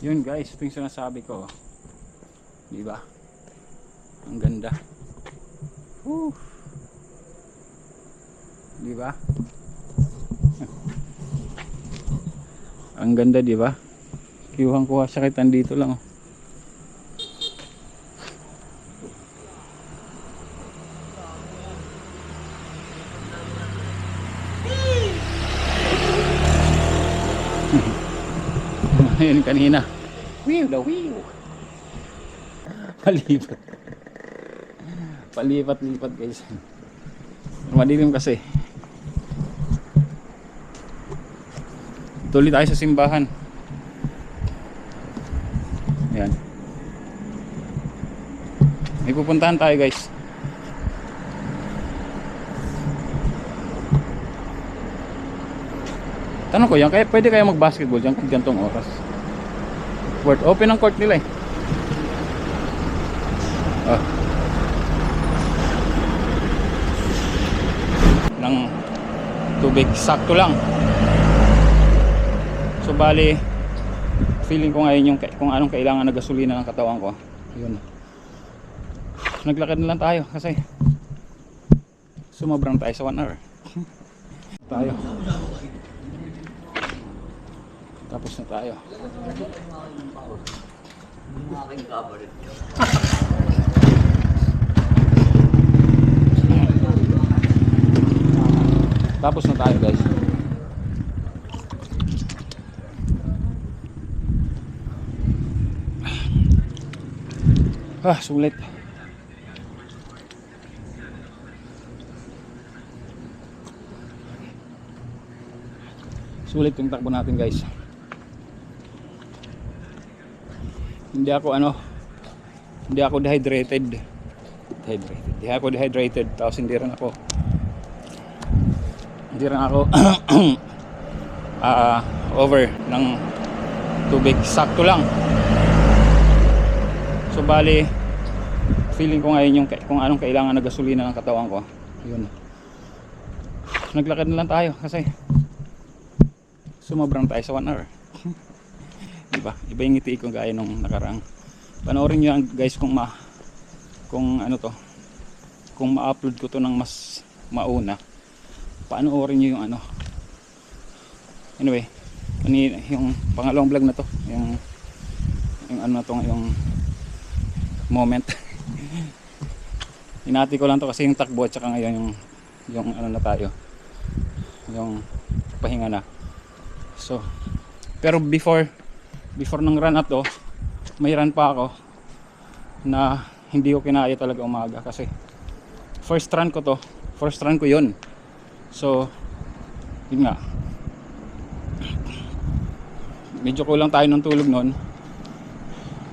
Yun guys, ito yung sinasabi ko. Di ba? Ang ganda. Woo. Di ba? Ang ganda, di ba? Kuha siya kita dito lang. Oh. Ayun kanina. Wiw daw, wiw. Palipat. Palipat-lipat guys. Madilim kasi. Tuloy tayo sa simbahan. Ayan. May pupuntahan tayo guys. Tanong ko yan, kaya pwede kaya mag-basketball dyan kung gantong oras? Court, open ang court nila eh. Oh. Ng tubig, sakto lang. So bali, feeling ko ngayon yung kung anong kailangan na gasolina ng katawan ko. Yun. Naglakad na lang tayo kasi sumabrang tayo sa 1 hour. Tayo. Tapos na tayo. Tapos na tayo guys. Sulit. Sulit yung takbo natin guys. Hindi ako dehydrated. Hindi ako dehydrated. Tapos hindi rin ako over ng tubig. Sakto lang. So bali, feeling ko ngayon yung kung anong kailangan na gasolina ng katawan ko. Yun. Naglakad na lang tayo kasi sumabrang tayo sa 1 hour. Diba? Iba yung ngiti ko gaya nung nakaraang. Panoorin nyo guys kung ma-upload ko to ng mas mauna. Panoorin nyo yung anyway, yung pangalawang vlog na to, yung moment. Hinati ko lang to kasi yung takbo at saka ngayon yung na tayo, yung pahinga na. So pero before ng run up to, may run pa ako na hindi ko kinaya talaga umaga kasi first run ko yun. So yun nga, medyo kulang tayo ng tulog noon.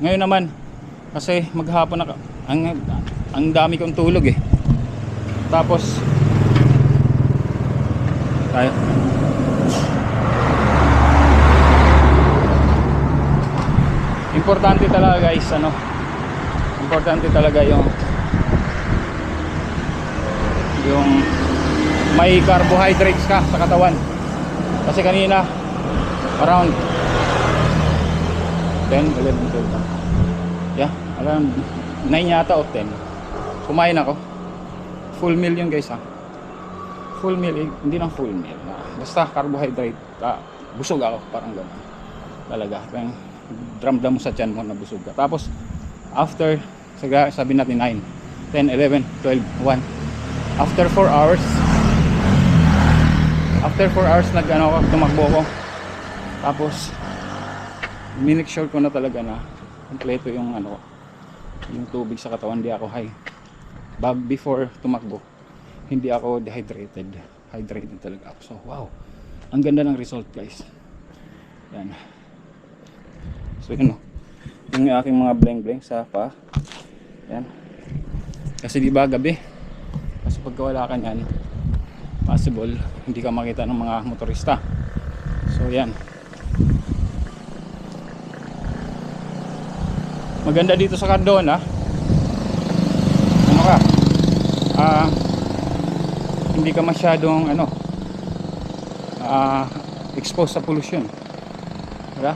Ngayon naman kasi maghapon na ang dami kong tulog eh. Tapos tayo importante talaga guys, importante talaga yung may carbohydrates ka sa katawan. Kasi kanina around 10, 11, 12 around 9 yata o 10 kumain ako. Full meal yun guys full meal, hindi lang full meal basta carbohydrate. Busog ako, parang gano'n talaga. Dramdam mo sa tiyan mo na busog ka. Tapos after, sabi natin 9, 10, 11, 12, 1 after 4 hours tumakbo ko. Tapos minake sure ko na talaga na kompleto yung yung tubig sa katawan. Hindi ako high. Before tumakbo hindi ako hydrated talaga ako. So wow, ang ganda ng result guys. Yan. So yun yung aking mga bling sa pa. Yan. Kasi di ba gabi? Kasi pagka wala ka niyan, possible hindi ka makita ng mga motorista. So yan. Maganda dito sa Cardona. Hindi ka masyadong exposed sa pollution. Diba?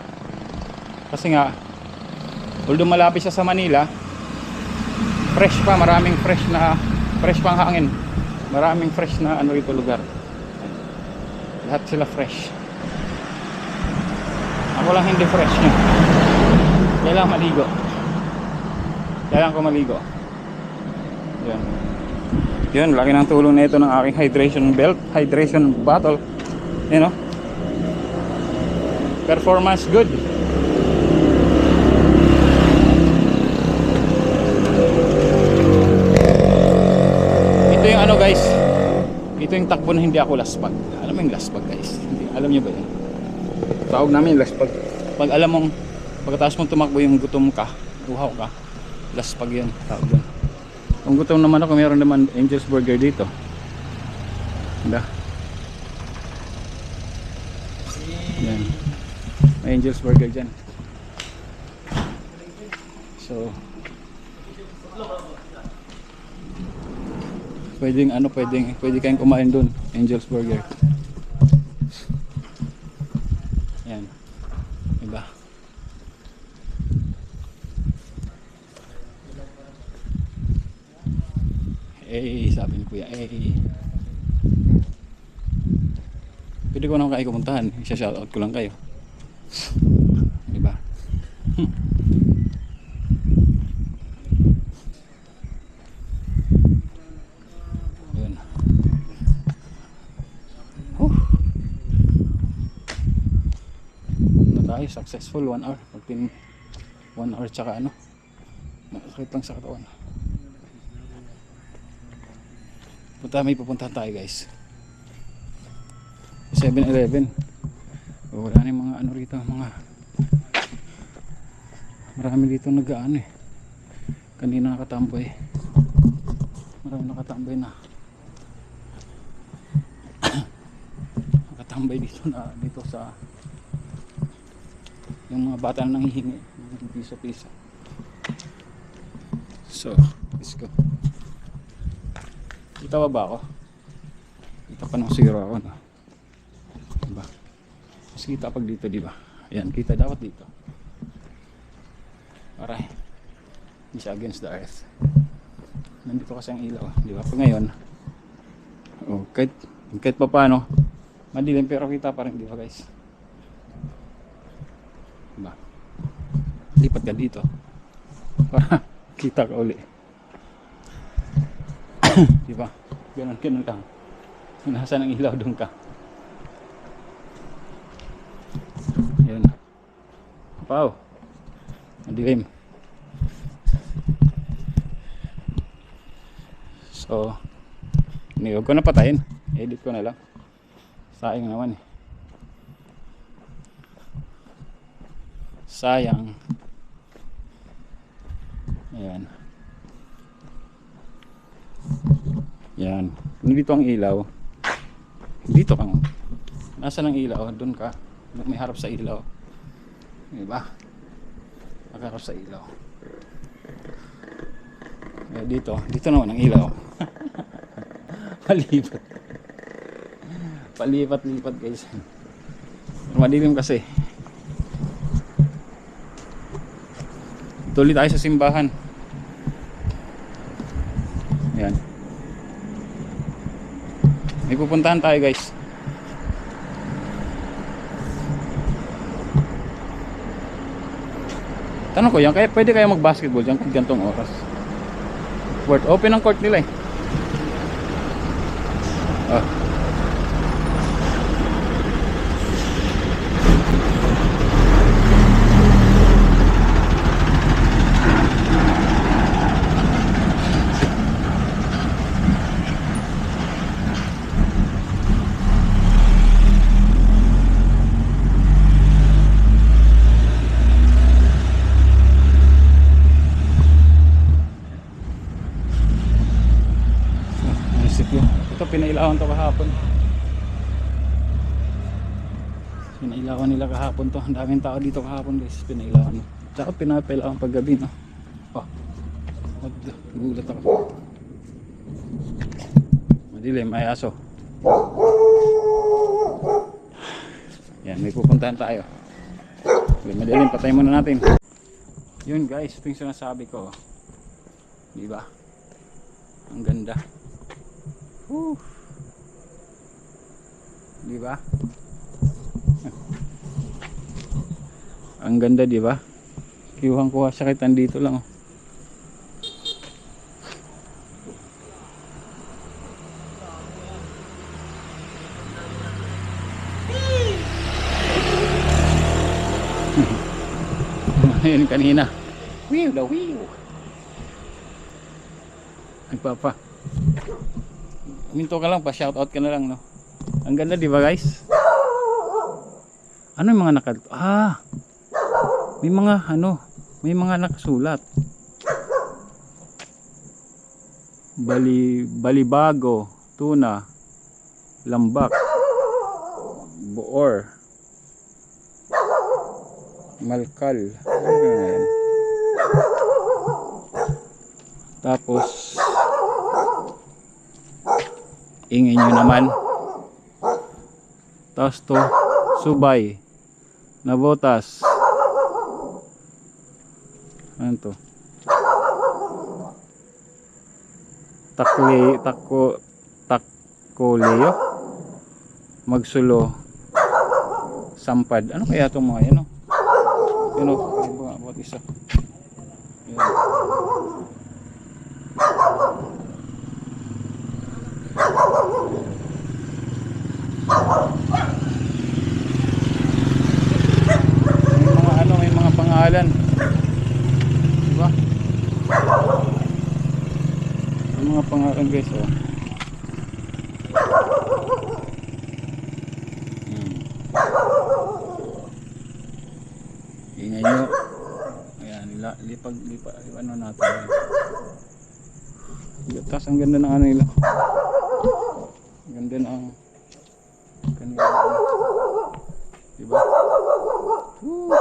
Kasi nga, although malapit siya sa Manila, fresh pa, maraming fresh pang hangin. Maraming fresh na ano ito lugar. Lahat sila fresh. Ako lang hindi fresh nyo. Kailangan maligo. Kailangan ko maligo. Yan. Yun, laki ng tulong na ito ng aking hydration belt, hydration bottle. You know? Performance good. Ito yung ano guys. Ito yung takbo na hindi ako laspag. Alam mo yung laspag guys? Hindi, alam nyo ba yun? Tawag namin yung laspag. Pag alam mong pagkatapos mong tumakbo yung gutom ka, uhaw ka, laspag yun, tawag yun. Kung gutom naman ako, mayroon naman Angel's Burger dito. Diba? Yan. May Angel's Burger dyan. So pwedeng ano, pwede kayong kumain dun, Angel's Burger. Yan. Diba? Sabi ni Kuya, pwede ko naman kayo kumuntahan. Isa-shoutout ko lang kayo. Diba? Yun. Ano tayo? Successful 1 hour. 1 hour tsaka ano, nakakit lang sa katawan. May pupuntahan tayo guys. 7-Eleven. Wala na yung mga ano rito, mga marami dito nag-ano eh. Kanina nakatambay. Marami nakatambay na. Nakatambay dito sa yung mga bata na nanghihingi ng piso-piso. So, let's go. Kita ba ako? Kita pa ng zero ako, no? Diba? Mas kita pag dito, diba? Ayan, kita dapat dito. Alright. Hindi siya against the earth. Nandito kasi ang ilaw, diba? Pag ngayon, oh, kahit pa paano, madilim pero kita pa rin, diba guys? Diba? Lipat ka dito para kita ka uli. Diba? Ganun lang. Nasa ng ilaw doon ka. Yun. Wow. Madilim. So, huwag ko na patayin. Edit ko na lang. Sayang naman eh. Sayang. Ayan. Yan. Dito ang ilaw. Dito kang. Nasa ng ilaw? Doon ka. May harap sa ilaw. Diba? Nakaharap sa ilaw. Dito naman ang ilaw. Palipat guys. Madilim kasi. Tuloy tayo sa simbahan. Ayan. May pupuntahan tayo guys. Tanong ko yan, pwede kayo mag-basketball dyan kung gantong oras? Open ang court nila eh. Oh. Ito pinailawan to kahapon. Pinailawan nila kahapon to. Ang daming tao dito kahapon guys. Pinailawan. Tsaka pinapailawan pag gabi no. Oh. Gulat ako. Madilim, may aso. Yan, may pupuntahan tayo. Madaling patay muna natin. Yun guys, ito yung sinasabi ko. Di ba? Ang ganda. Woo. Di ba? Ang ganda, di ba? Kiwang kuha siya kahit dito lang. Ayun kanina. Wiw la wiw. Nagpapa. Minto ka lang pa, shoutout ka na lang, no. Ang ganda, di ba guys? Ano yung mga may mga may mga nakasulat. Balibago, tuna, lambak, boor, malkal. Ayan. Tapos ingin nyo naman. Tapos to subay, nabotas. Ano to? Takoleo, magsulo, sampad. Ano kaya itong mga yan? Ano? What isa? Yan. May mga pangalan. Diba? May mga pangalan guys, oh. Ingay nyo. Ayan, lipag ano natin. Tapos ang ganda ng ano nila. Ang ganda ng kanila. Diba? Woo!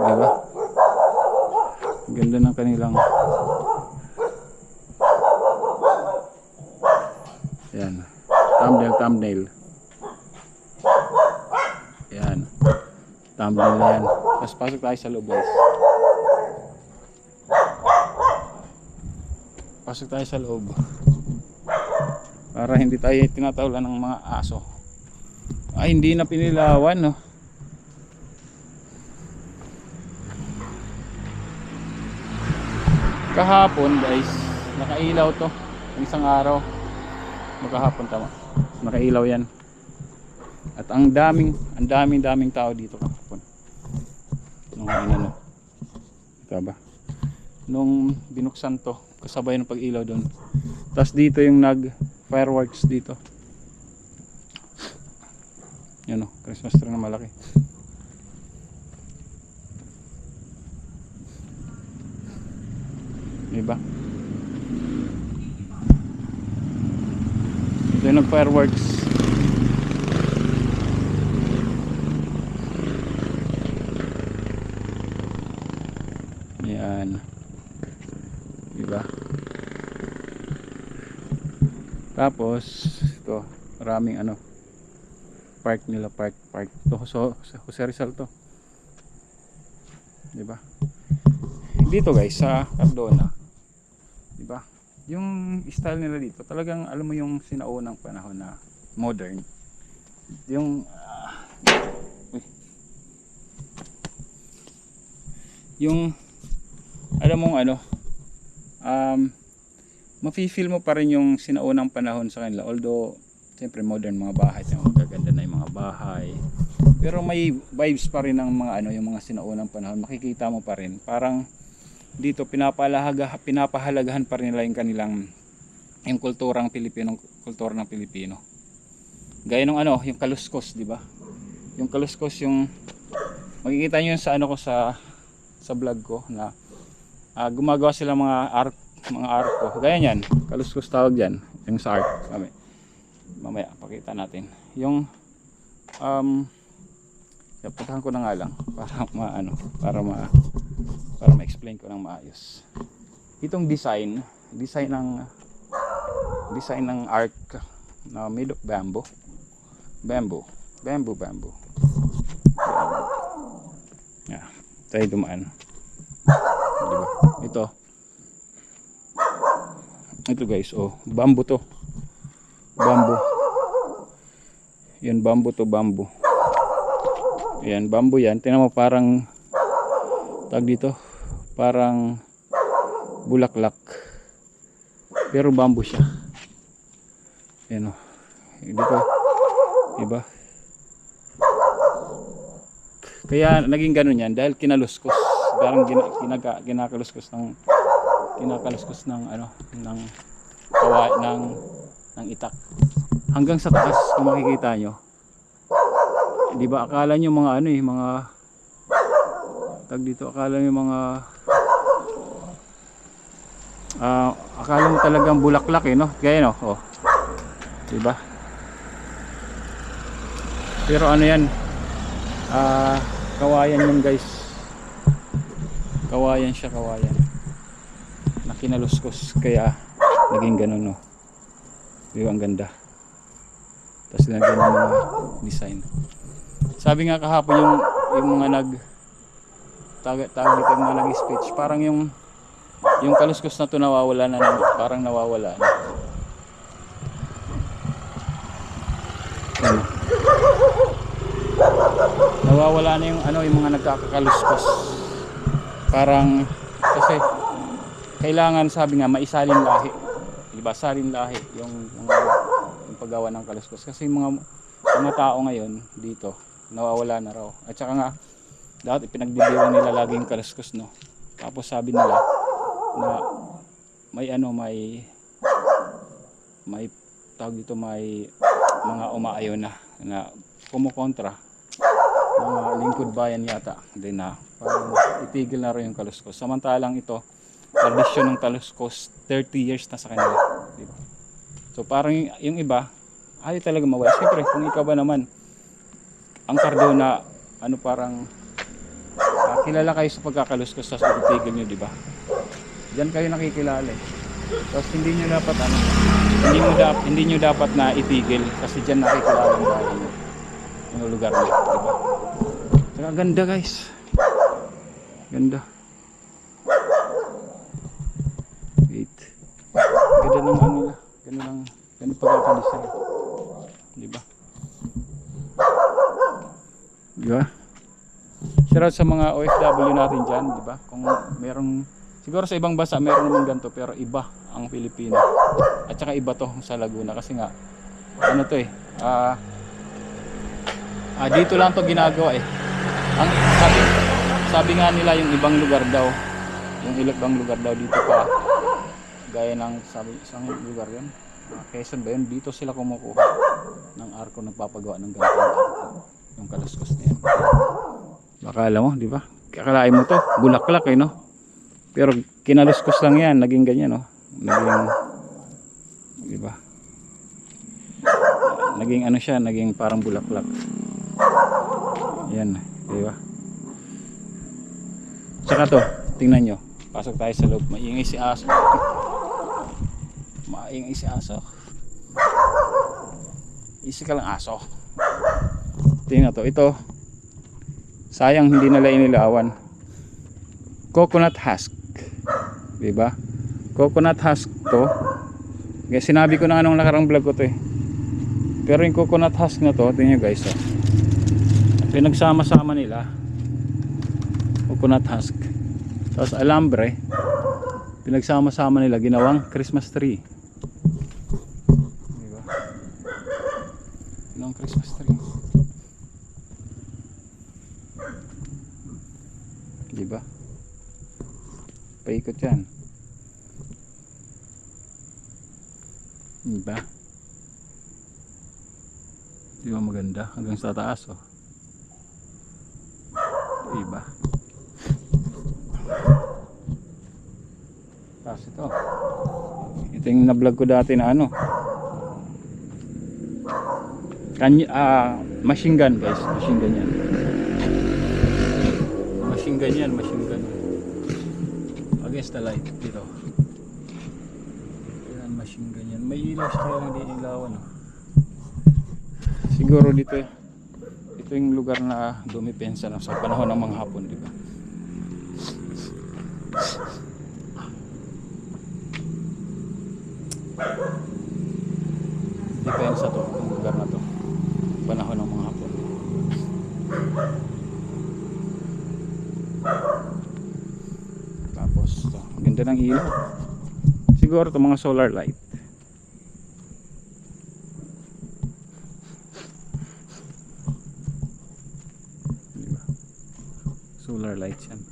Diba? Ang ganda ng kanilang. Ayan. Thumbnail. Ayan. Thumbnail na yan. Tapos pasok tayo sa loob guys. Pasok tayo sa loob. Para hindi tayo tinatawlan ng mga aso. Ay, hindi na pinilawan, no? Kahapon guys, nakailaw to. Isang araw. Magkahapon tama. Nakailaw yan. At ang daming tao dito kahapon. Nung binuksan to, kasabay ng pag-ilaw doon. Tapos dito yung fireworks dito. Yan o, Christmas tree na malaki. Diba? Ito yung nag-fireworks. Yan. Diba? Tapos ito, maraming park nila, park to. So sa Jose Rizal to. Diba? Dito guys sa Cardona, diba? Yung style nila dito, talagang alam mo yung sinaunang panahon na modern. Yung alam mong mafe-feel mo pa rin yung sinaunang panahon sa kanila. Although siyempre modern mga bahay, magaganda na yung mga bahay, pero may vibes pa rin ng mga yung mga sinaunang panahon. Makikita mo pa rin, parang dito pinapahalagahan pa rin nila yung kanilang yung kulturang Pilipino, kultura ng Pilipino. Gaya nung yung kaluskos, di ba? Yung kaluskos, yung makikita niyo sa ko sa vlog ko na gumagawa sila mga arko. Gaya niyan, kaluskos tawag diyan, yung sa art. Mamaya pakita natin. Yung puntahan ko na nga lang para ma-explain ko ng maayos. Itong design ng arc made of bamboo. Bamboo. Yeah, tayo dumaan. Diba? Ito guys, oh, bamboo to. Bamboo. Yan, bamboo to, bamboo. Yan, bamboo yan. Tingnan mo, parang tag dito, parang bulaklak. Pero bamboo siya. Yan, oh. Dito, diba? Kaya naging ganun yan dahil kinaluskos. Parang kinakaluskos ng ano, ng kawa, ng itak. Hanggang sa taas kung makikita nyo. Di ba akala nyo mga ano mga tag dito, akala nyo mga akala mo talagang bulaklak no? Kaya no, oh. Di ba? Pero ano yan? Kawayan yun guys. Kawayan siya, kawayan. Na kinaluskos kaya naging ganun no. Di ba ang ganda? Tapos lagyan ng mga design. Sabi nga kahapon yung mga tawag mga nag-speech, parang yung kaluskos na to nawawala na, parang nawawala na. Yan. Nawawala na yung mga nagkakakaluskos. Parang kasi kailangan, sabi nga, maisalin lahi. Diba? Salin lahi yung paggawa ng kaluskos. Kasi mga tao ngayon dito nawawala na raw. At saka nga dati pinagdidiwang nila laging kaluskos no. Tapos sabi nila na may tawag dito, may mga umaayaw na kumukontra, mga lingkod bayan yata din na parang itigil na rin yung kaluskos. Samantalang ito, tradisyon ng kaluskos 30 years na sa kanila, diba? So parang yung iba ayaw talaga mawala. Siyempre kung ikaw ba naman ang Cardona, ano, parang kilala kayo sa pagkakaluskos, tapos itigil nyo, diba? Diyan kayo nakikilala eh. Tapos hindi nyo dapat hindi nyo dapat na itigil kasi diyan nakikilala ang bayan nyo, yung lugar nyo, diba? Saka ganda guys, ganda. Wait, ganda ng ano nila, ganun pagkakalisan, diba? Diba? Shoutout sa mga OFW natin dyan, diba? Kung merong, siguro sa ibang bansa meron naman ganito, pero iba ang Pilipino. At saka iba to sa Laguna kasi nga ano to eh, dito lang to ginagawa eh. Ang sabi nga nila yung ibang lugar daw, yung ibang lugar daw dito pa, gaya ng sabi isang lugar yun, Quezon ba yun, dito sila kumukuha ng arko, nagpapagawa ng ganitong arko, yung kaluskos na yan. Akala mo, di ba? Akalain mo to, bulaklak eh, no? Pero kinaluskos lang yan, naging ganyan, no? Naging, di ba? Naging ano siya, naging parang bulaklak. Yan, di ba? Tsaka to, tingnan nyo. Pasok tayo sa loob. Maingay si aso. Maingay si aso. Easy ka lang aso. Tingnan to, ito. Sayang hindi nila inilawan. Coconut husk. Diba? Coconut husk to. Kaya sinabi ko na anong nakarang vlog ko to eh. Pero yung coconut husk na to, tingnan nyo guys, oh. Pinagsama-sama nila. Coconut husk. Tapos alambre. Pinagsama-sama nila, ginawang Christmas tree. Diba? Ginawang Christmas tree. Diba? Paikot yan. Diba? Diba maganda? Hanggang sa taas, oh. Diba? Tapos ito. Ito yung na-vlog ko dati na ano. Machine gun guys. Machine gun yan. Machine gun yan. Machine gun. Against the light. Dito. Yan, machine gun yan. May ilaw siya kaya lang di ilawan. Oh. Siguro dito ito yung lugar na dumipensa na sa panahon ng mga Hapon, di ba? Depensa to, yung lugar na to, panahon ng mga Hapon. Tapos to, ganda ng ilaw. Siguro to mga solar light. Diba? Solar lights yan.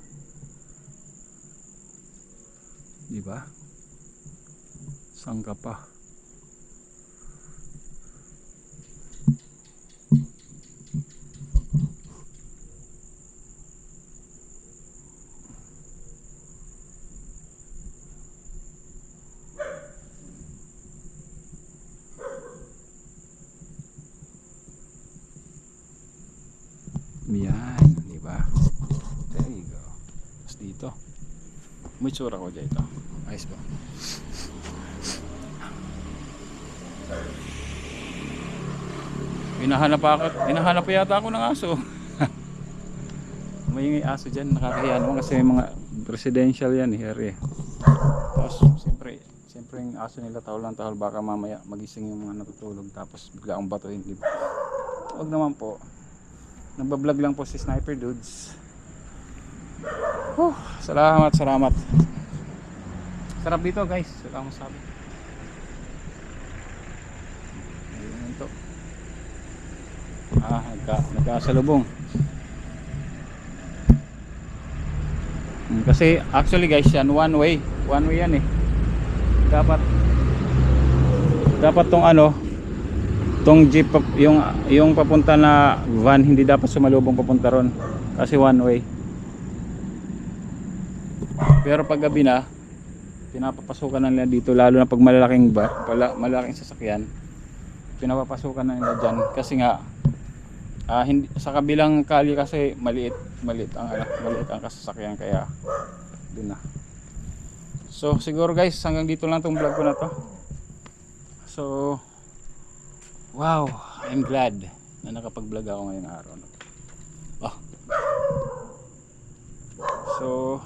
Diba? Saan ka pa? Yan, di ba? There you go. Tapos dito. May tsura ko dyan ito. Ayos ba? Hinahanap pa yata ako ng aso. May aso dyan, nakakahiya naman kasi may mga residential yan here eh. Tapos siyempre yung aso nila tahol ng tahol, baka mamaya magising yung mga natutulog tapos bigla akong batuhin, di ba? Huwag naman po. Nagbablog lang po si Sniper Dudes. Salamat. Sarap dito guys, wala akong sabi. Ayun to. Nagkasalubong. Kasi actually guys, yan one way yan eh. Dapat tong jeep, yung papunta na van, hindi dapat sumalubong papunta ron kasi one way. Pero pag gabi na, pinapapasukan na nila dito, lalo na pag malaking sasakyan, pinapapasukan na nila dyan kasi nga hindi, sa kabilang kalye kasi maliit ang kasasakyan, kaya dun na. So siguro guys, hanggang dito lang tong vlog ko na to. So wow, I'm glad na nakapag-vlog ako ngayong araw na to. So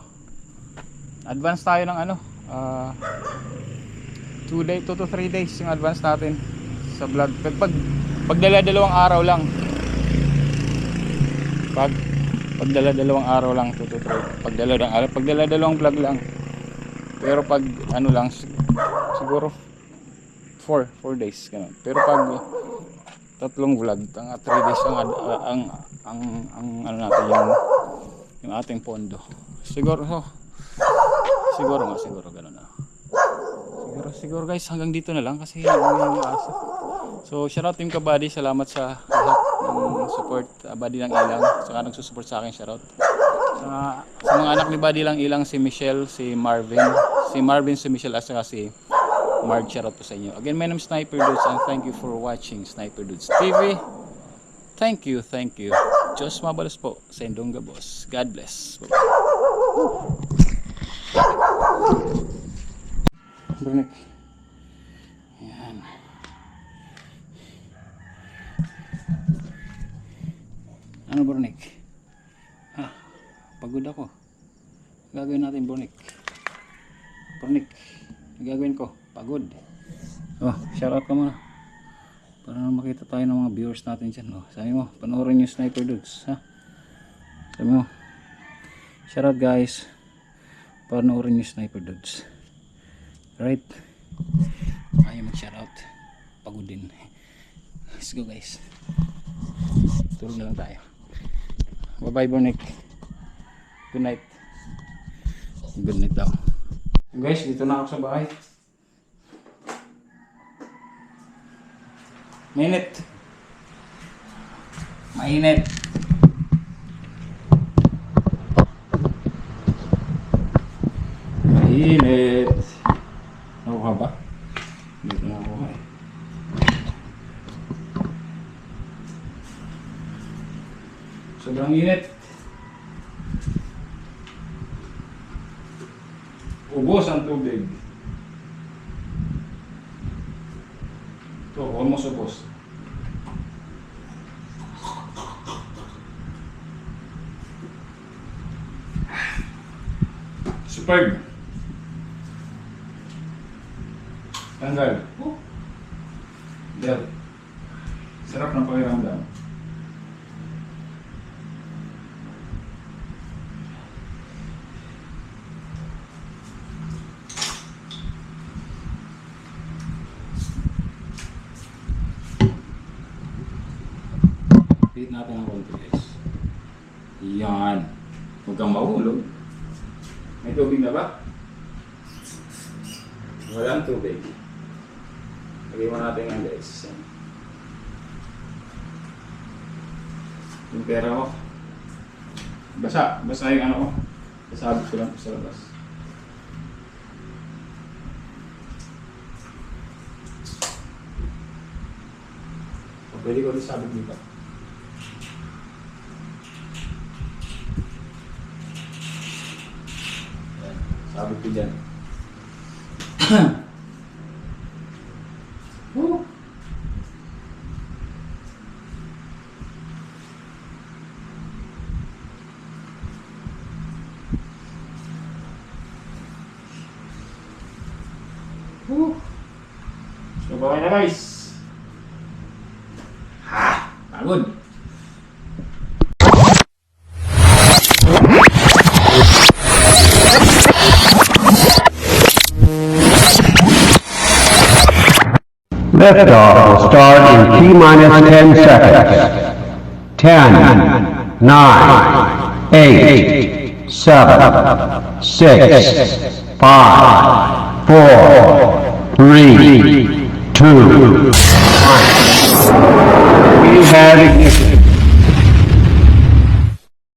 advance tayo ng 2 to 3 days yung advance natin sa vlog. Pagdala-dalawang araw lang. Pagdala-dalawang araw lang, 2 to 3. Pagdala-dalawang vlog lang. Pero pag lang, siguro 4 days ganun. Pero pag tatlong vlog, 3 days ang natin yung ating pondo. Siguro ganun na. Siguro guys, hanggang dito na lang kasi yung asa. So shoutout Team Kabady, salamat sa lahat ng support. Buddy lang ilang, saka nagsusupport sa akin, shoutout. Sa mga anak ni Buddy lang ilang, si Michelle, si Marvin, si Michelle, at saka si Marg, shoutout po sa inyo. Again, my name is Sniper Dudes and thank you for watching Sniper Dudes TV. Thank you. Diyos mabalos po sa Indonga boss. God bless. Brunik. Yan. Ano Brunik? Pagod ako. Gagawin natin Brunik. Gagawin ko. Pagod. Shoutout ka muna. Para makita tayo ng mga viewers natin dyan. Sabi mo, panoorin yung Sniper Dudes. Sabi mo, shoutout guys. Panoorin yung Sniper Dudes. Right? Ayaw mag-shoutout. Pagod din. Let's go guys. Tulog na lang tayo. Bye bye Bonik. Good night. Good night daw. Guys, dito na ako sa bahay. Mainit. Mainit. Ako ka ba? Dito na ako eh. Sobrang init. Ubos ang tubig. Ito, almost ubos. Superb. Tanggal. Del. Sarap ng pakiramdam. Hit natin ang konti guys. Yan. Huwag kang mahulog. May tubig na ba? Walang tubig. Lagay mo natin yan guys. Yung pera ko. Basa. Basa yung ano ko. Kasabot ko lang sa labas. O, pwede ko rin sabot dito. Yan. Sabot ko dyan. Woo! Woo! So, bawal na guys. Ha! Pagod! Liftoff will start in T-minus 10 seconds. 10, 9, 8, 7, 6, 5, 4, 3, 2, 1. We have ignition.